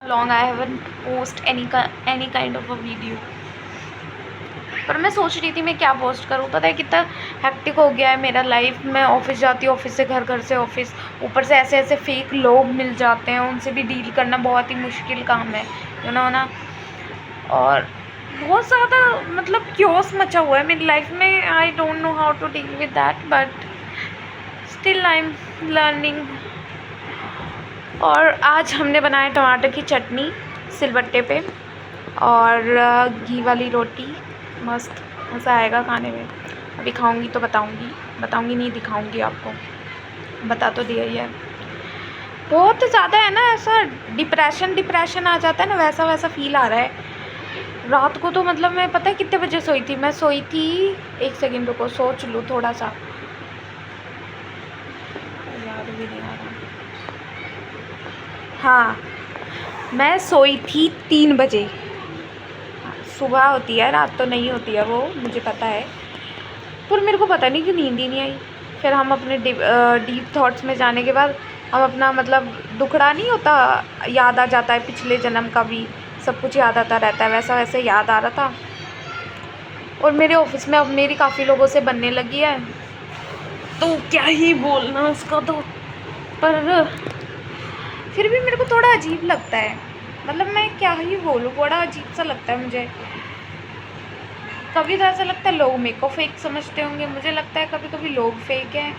Long I haven't post any kind of a video. पर मैं सोच रही थी मैं क्या पोस्ट करूँ। पता है कितना हेक्टिक हो गया है मेरा लाइफ। मैं ऑफिस जाती हूँ, ऑफिस से घर, घर से ऑफिस, ऊपर से ऐसे ऐसे फेक लोग मिल जाते हैं, उनसे भी डील करना बहुत ही मुश्किल काम है, यू नो ना। और बहुत ज़्यादा मतलब क्योस मचा हुआ है मेरी लाइफ में। I don't know how to deal with that, but still I am learning. और आज हमने बनाया टमाटर की चटनी सिलबट्टे पे, और घी वाली रोटी। मस्त, मज़ा आएगा खाने में। अभी खाऊंगी तो बताऊंगी नहीं, दिखाऊंगी आपको। बता तो दिया ही है। बहुत ज़्यादा है ना, ऐसा डिप्रेशन आ जाता है ना, वैसा वैसा फील आ रहा है। रात को तो मतलब मैं पता है कितने बजे सोई थी? मैं सोई थी, एक सेकेंड रुको सोच लूँ थोड़ा सा, याद भी नहीं आ रहा। हाँ, मैं सोई थी 3 बजे। सुबह होती है, रात तो नहीं होती है, वो मुझे पता है। पर मेरे को पता नहीं कि नींद ही नहीं आई। फिर हम अपने डीप थॉट्स में जाने के बाद हम अपना मतलब दुखड़ा नहीं होता, याद आ जाता है पिछले जन्म का भी, सब कुछ याद आता रहता है, वैसा वैसे याद आ रहा था। और मेरे ऑफिस में अब मेरी काफ़ी लोगों से बनने लगी है, तो क्या ही बोलना उसका तो। पर फिर भी मेरे को थोड़ा अजीब लगता है, मतलब मैं क्या ही बोलूँ, बड़ा अजीब सा लगता है मुझे। कभी तो ऐसा लगता है लोग मेरे को फेक समझते होंगे, मुझे लगता है कभी कभी लोग फेक हैं।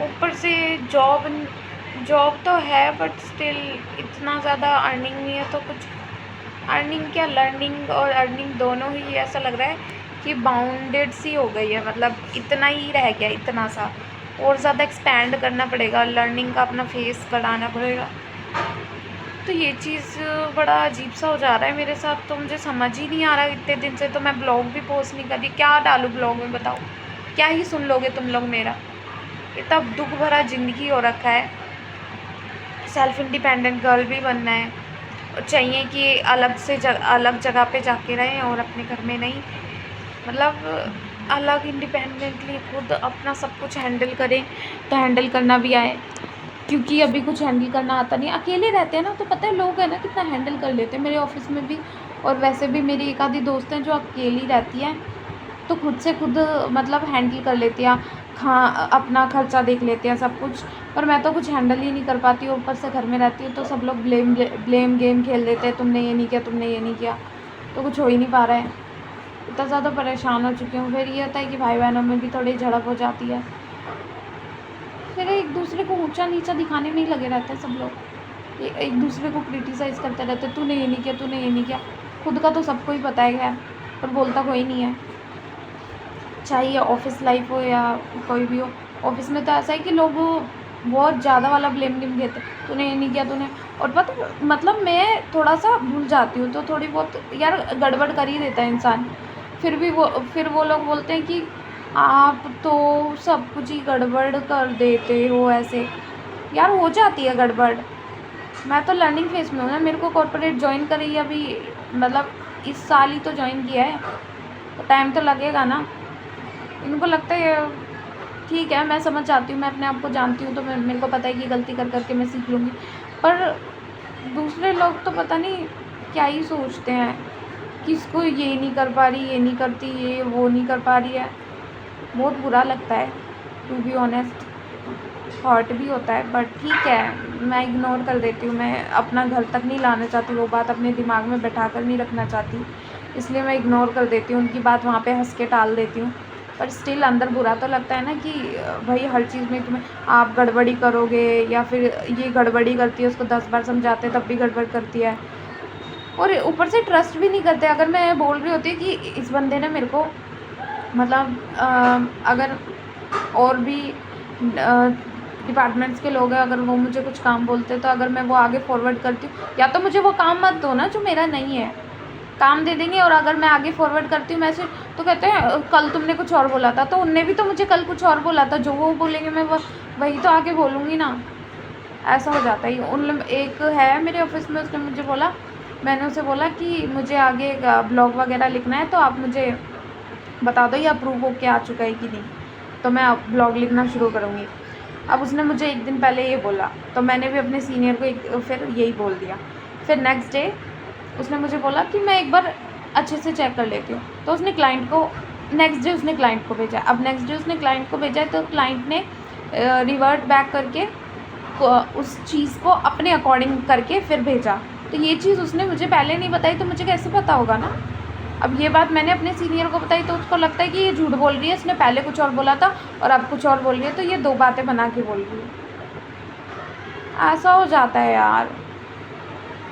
ऊपर से जॉब तो है, बट स्टिल इतना ज़्यादा अर्निंग नहीं है, तो कुछ अर्निंग क्या, लर्निंग और अर्निंग दोनों ही ऐसा लग रहा है कि बाउंडेड सी हो गई है। मतलब इतना ही रह गया, इतना सा, और ज़्यादा एक्सपैंड करना पड़ेगा, लर्निंग का अपना फेस बढ़ाना पड़ेगा। तो ये चीज़ बड़ा अजीब सा हो जा रहा है मेरे साथ, तो मुझे समझ ही नहीं आ रहा। इतने दिन से तो मैं ब्लॉग भी पोस्ट नहीं कर रही, क्या डालूँ ब्लॉग में बताओ? क्या ही सुन लोगे तुम लोग मेरा? इतना दुख भरा ज़िंदगी हो रखा है। सेल्फ इंडिपेंडेंट गर्ल भी बनना है, और चाहिए कि अलग जगह पे जाके रहें, और अपने घर में नहीं, मतलब अलग इंडिपेंडेंटली खुद अपना सब कुछ हैंडल करें, तो हैंडल करना भी आए। क्योंकि अभी कुछ हैंडल करना आता नहीं। अकेले रहते हैं ना, तो पता है लोग है ना कितना हैंडल कर लेते हैं, मेरे ऑफिस में भी। और वैसे भी मेरी एक आधी दोस्त हैं जो अकेली रहती हैं, तो खुद से खुद मतलब हैंडल कर लेती हैं, अपना खर्चा देख लेते हैं, सब कुछ। पर मैं तो कुछ हैंडल ही नहीं कर पाती हूँ। ऊपर से घर में रहती हूँ तो सब लोग ब्लेम गेम खेल देते हैं, तुमने ये नहीं किया, तुमने ये नहीं किया, तो कुछ हो ही नहीं पा रहा है। इतना ज़्यादा परेशान हो चुकी हूँ। फिर ये होता है कि भाई बहनों में भी थोड़ी झड़प हो जाती है, फिर एक दूसरे को ऊंचा नीचा दिखाने में ही लगे रहते हैं सब लोग, एक दूसरे को क्रिटिसाइज़ करते रहते हैं, तूने ये नहीं किया, तूने ये नहीं किया। खुद का तो सबको ही पता है खैर, पर बोलता कोई नहीं है। चाहे ऑफिस लाइफ हो या कोई भी हो, ऑफिस में तो ऐसा है कि लोग बहुत ज़्यादा वाला ब्लेम गेम खेलते हैं, तूने ये नहीं किया, तूने। और पता मतलब मैं थोड़ा सा भूल जाती हूँ, तो थोड़ी बहुत यार गड़बड़ कर ही देता है इंसान। फिर वो लोग बोलते हैं कि आप तो सब कुछ ही गड़बड़ कर देते हो ऐसे। यार हो जाती है गड़बड़। मैं तो लर्निंग फेज में हूँ ना, मेरे को कॉर्पोरेट ज्वाइन करी अभी, मतलब इस साल ही तो ज्वाइन किया है, तो टाइम तो लगेगा ना। इनको लगता है ठीक है, मैं समझ जाती हूँ, मैं अपने आप को जानती हूँ, तो मेरे को पता है कि गलती कर करके मैं सीख लूँगी। पर दूसरे लोग तो पता नहीं क्या ही सोचते हैं, किसको ये नहीं कर पा रही, ये नहीं करती, ये वो नहीं कर पा रही है। बहुत बुरा लगता है टू बी ऑनेस्ट, हर्ट भी होता है, बट ठीक है, मैं इग्नोर कर देती हूँ। मैं अपना घर तक नहीं लाना चाहती, वो बात अपने दिमाग में बैठा कर नहीं रखना चाहती, इसलिए मैं इग्नोर कर देती हूँ उनकी बात, वहाँ पे हंस के टाल देती हूँ। पर स्टिल अंदर बुरा तो लगता है ना कि भाई हर चीज़ में तुम्हें आप गड़बड़ी करोगे, या फिर ये गड़बड़ी करती है, उसको 10 बार समझाते तब भी गड़बड़ करती है। और ऊपर से ट्रस्ट भी नहीं करते। अगर मैं बोल रही होती कि इस बंदे ने मेरे को मतलब अगर और भी डिपार्टमेंट्स के लोग हैं, अगर वो मुझे कुछ काम बोलते हैं, तो अगर मैं वो आगे फॉरवर्ड करती हूँ, या तो मुझे वो काम मत दो ना जो मेरा नहीं है, काम दे देंगे, और अगर मैं आगे फॉरवर्ड करती हूँ मैसेज, तो कहते हैं कल तुमने कुछ और बोला था, तो उनने भी तो मुझे कल कुछ और बोला था, जो वो बोलेंगे मैं वही तो आगे बोलूँगी ना। ऐसा हो जाता है। एक है मेरे ऑफिस में, उसने मुझे बोला, मैंने उसे बोला कि मुझे आगे ब्लॉग वगैरह लिखना है, तो आप मुझे बता दो ये अप्रूव हो के आ चुका है कि नहीं, तो मैं ब्लॉग लिखना शुरू करूँगी। अब उसने मुझे एक दिन पहले ये बोला, तो मैंने भी अपने सीनियर को फिर यही बोल दिया फिर नेक्स्ट डे उसने मुझे बोला कि मैं एक बार अच्छे से चेक कर लेती हूँ। तो उसने क्लाइंट को नेक्स्ट डे उसने क्लाइंट को भेजा। अब नेक्स्ट डे उसने क्लाइंट को भेजा तो क्लाइंट ने रिवर्ट बैक करके उस चीज़ को अपने अकॉर्डिंग करके फिर भेजा। तो ये चीज़ उसने मुझे पहले नहीं बताई तो मुझे कैसे पता होगा ना। अब ये बात मैंने अपने सीनियर को बताई तो उसको लगता है कि ये झूठ बोल रही है, इसने पहले कुछ और बोला था और अब कुछ और बोल रही है, तो ये 2 बातें बना के बोल रही है। ऐसा हो जाता है यार,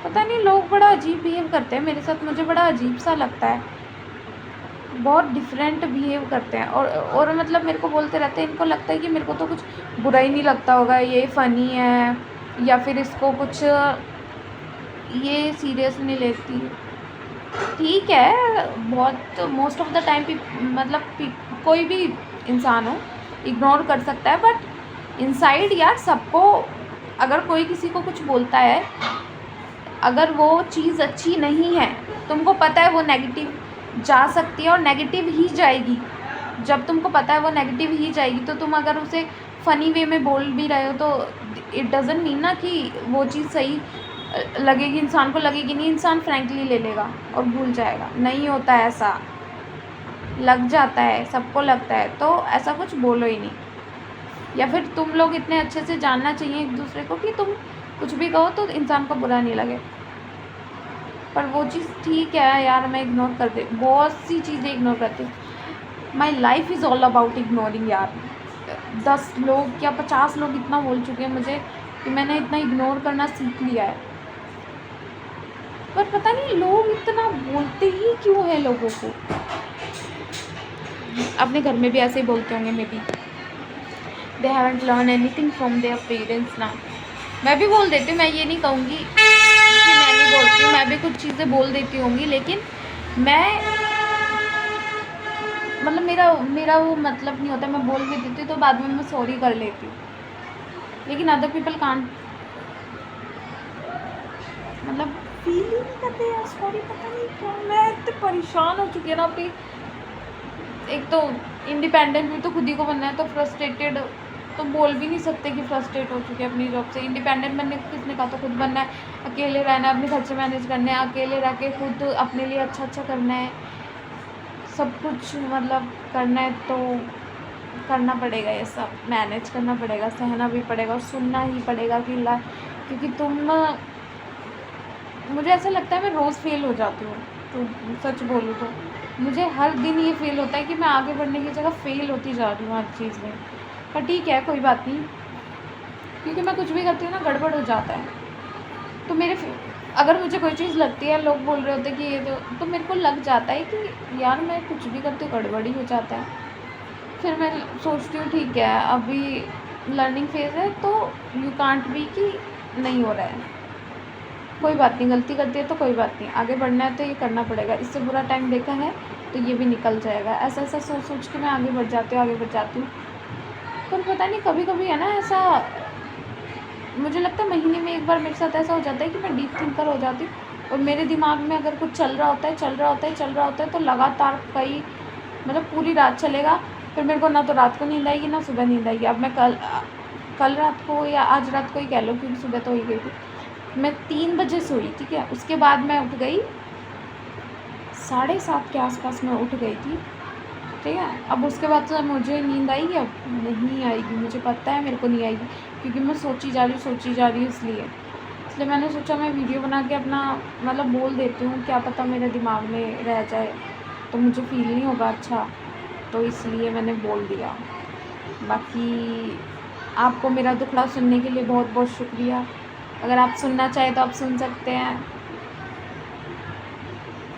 पता नहीं लोग बड़ा अजीब बिहेव करते हैं मेरे साथ, मुझे बड़ा अजीब सा लगता है, बहुत डिफरेंट बिहेव करते हैं। और मतलब मेरे को बोलते रहते हैं, इनको लगता है कि मेरे को तो कुछ बुरा ही नहीं लगता होगा, ये फ़नी है या फिर इसको कुछ ये सीरियस नहीं लेती। ठीक है, बहुत मोस्ट ऑफ द टाइम मतलब कोई भी इंसान हो इग्नोर कर सकता है, बट इनसाइड यार सबको, अगर कोई किसी को कुछ बोलता है, अगर वो चीज़ अच्छी नहीं है, तुमको पता है वो नेगेटिव जा सकती है और नेगेटिव ही जाएगी। जब तुमको पता है वो नेगेटिव ही जाएगी तो तुम अगर उसे फ़नी वे में बोल भी रहे हो तो इट डज़ंट मीन ना कि वो चीज़ सही लगेगी, इंसान को लगेगी नहीं, इंसान फ्रैंकली ले लेगा और भूल जाएगा। नहीं होता है ऐसा, लग जाता है, सबको लगता है, तो ऐसा कुछ बोलो ही नहीं। या फिर तुम लोग इतने अच्छे से जानना चाहिए एक दूसरे को कि तुम कुछ भी कहो तो इंसान को बुरा नहीं लगे। पर वो चीज़ ठीक है यार, मैं इग्नोर कर दे, बहुत सी चीज़ें इग्नोर करती हूँ। My life is all about ignoring यार। 10 लोग या 50 लोग इतना बोल चुके हैं मुझे कि मैंने इतना इग्नोर करना सीख लिया है। पर पता नहीं लोग इतना बोलते ही क्यों है लोगों को। अपने घर में भी ऐसे ही बोलते होंगे, may be they haven't learn anything from their parents ना। मैं भी बोल देती हूँ, मैं ये नहीं कहूँगी कि मैं नहीं बोलती हूँ, मैं भी कुछ चीज़ें बोल देती होंगी, लेकिन मैं मतलब मेरा वो मतलब नहीं होता, मैं बोल भी देती हूँ तो बाद में मैं सॉरी कर लेती हूँ, लेकिन अदर पीपल कांट, मतलब फील ही नहीं करते यार सॉरी। पता नहीं क्यों मैं इतनी परेशान हो चुकी है ना अपनी, एक तो इंडिपेंडेंट भी तो खुद ही को बनना है, तो फ्रस्ट्रेटेड तो बोल भी नहीं सकते कि फ्रस्ट्रेट हो चुके हैं अपनी जॉब से। इंडिपेंडेंट बनने को किसने कहा, तो खुद बनना है, अकेले रहना है, अपने खर्चे मैनेज करने हैं, अकेले रह के खुद अपने लिए अच्छा अच्छा करना है, सब कुछ मतलब करना है, तो करना पड़ेगा, ये सब मैनेज करना पड़ेगा, सहना भी पड़ेगा और सुनना ही पड़ेगा कि क्योंकि मुझे ऐसा लगता है मैं रोज़ फेल हो जाती हूँ, तो सच बोलूँ तो मुझे हर दिन ये फील होता है कि मैं आगे बढ़ने की जगह फेल होती जा रही हूँ हर चीज़ में। पर ठीक है, कोई बात नहीं, क्योंकि मैं कुछ भी करती हूँ ना गड़बड़ हो जाता है। तो अगर मुझे कोई चीज़ लगती है, लोग बोल रहे होते कि ये तो मेरे को लग जाता है कि यार मैं कुछ भी करती हूँ गड़बड़ ही हो जाता है। फिर मैं सोचती हूँ ठीक है अभी लर्निंग फेज़ है, तो यू कांट बी कि नहीं हो रहा है, कोई बात नहीं, गलती करती है तो कोई बात नहीं, आगे बढ़ना है तो ये करना पड़ेगा, इससे बुरा टाइम देखा है तो ये भी निकल जाएगा। ऐसा ऐसा सोच सोच के मैं आगे बढ़ जाती हूँ। पर पता नहीं कभी कभी है ना ऐसा, मुझे लगता है महीने में एक बार मेरे साथ ऐसा हो जाता है कि मैं डीप थिंकर हो जाती हूँ और मेरे दिमाग में अगर कुछ चल रहा होता है तो लगातार कई मतलब पूरी रात चलेगा। फिर मेरे को ना तो रात को नींद आएगी ना सुबह नींद आएगी। अब मैं कल रात को या आज रात को ही कह लो, क्योंकि सुबह तो हो ही गई थी, मैं 3 बजे सोई, ठीक है, उसके बाद मैं उठ गई 7:30 के आसपास मैं उठ गई थी, ठीक है। अब उसके बाद तो मुझे नींद आएगी, अब नहीं आएगी, मुझे पता है मेरे को नहीं आएगी, क्योंकि मैं सोची जा रही हूँ इसलिए मैंने सोचा मैं वीडियो बना के अपना मतलब बोल देती हूँ, क्या पता मेरे दिमाग में रह जाए तो मुझे फील नहीं होगा अच्छा, तो इसलिए मैंने बोल दिया। बाकी आपको मेरा दुखड़ा सुनने के लिए बहुत बहुत शुक्रिया। अगर आप सुनना चाहें तो आप सुन सकते हैं,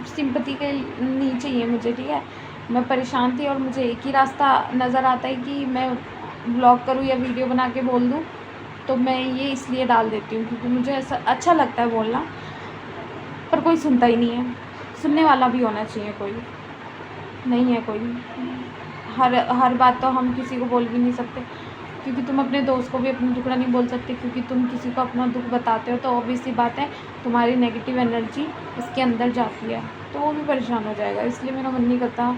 सिंपैथी के नहीं चाहिए मुझे, ठीक है। मैं परेशान थी और मुझे एक ही रास्ता नज़र आता है कि मैं ब्लॉग करूँ या वीडियो बना के बोल दूँ, तो मैं ये इसलिए डाल देती हूँ क्योंकि मुझे ऐसा अच्छा लगता है बोलना, पर कोई सुनता ही नहीं है। सुनने वाला भी होना चाहिए, कोई नहीं है कोई। हर बात तो हम किसी को बोल भी नहीं सकते, क्योंकि तुम अपने दोस्त को भी अपना दुखड़ा नहीं बोल सकते, क्योंकि तुम किसी को अपना दुख बताते हो तो ऑब्वियस सी बात है तुम्हारी नेगेटिव एनर्जी उसके अंदर जाती है, तो वो भी परेशान हो जाएगा। इसलिए मेरा मन नहीं करता,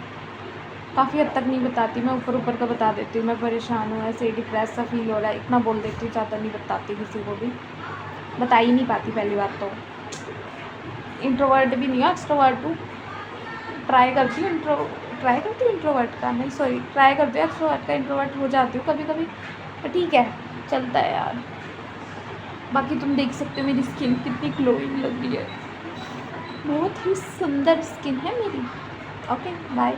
काफ़ी हद तक नहीं बताती, मैं ऊपर का बता देती हूँ, मैं परेशान हूँ, ऐसे डिप्रेस सा फील हो रहा है, इतना बोल देती हूँ, ज़्यादा नहीं बताती, किसी को भी बता ही नहीं पाती पहली बात तो। इंट्रोवर्ट भी नहीं हूँ, एक्सट्रोवर्ट हूँ। ट्राई करती हूँ इंट्रोवर्ट का, नहीं सॉरी, ट्राई करती हूँ एक्सट्रोवर्ट का, इंट्रोवर्ट हो जाती हूँ कभी कभी, पर ठीक है, चलता है यार। बाकी तुम देख सकते हो मेरी स्किन कितनी ग्लोइंग लग रही है, बहुत ही सुंदर स्किन है मेरी। Okay bye.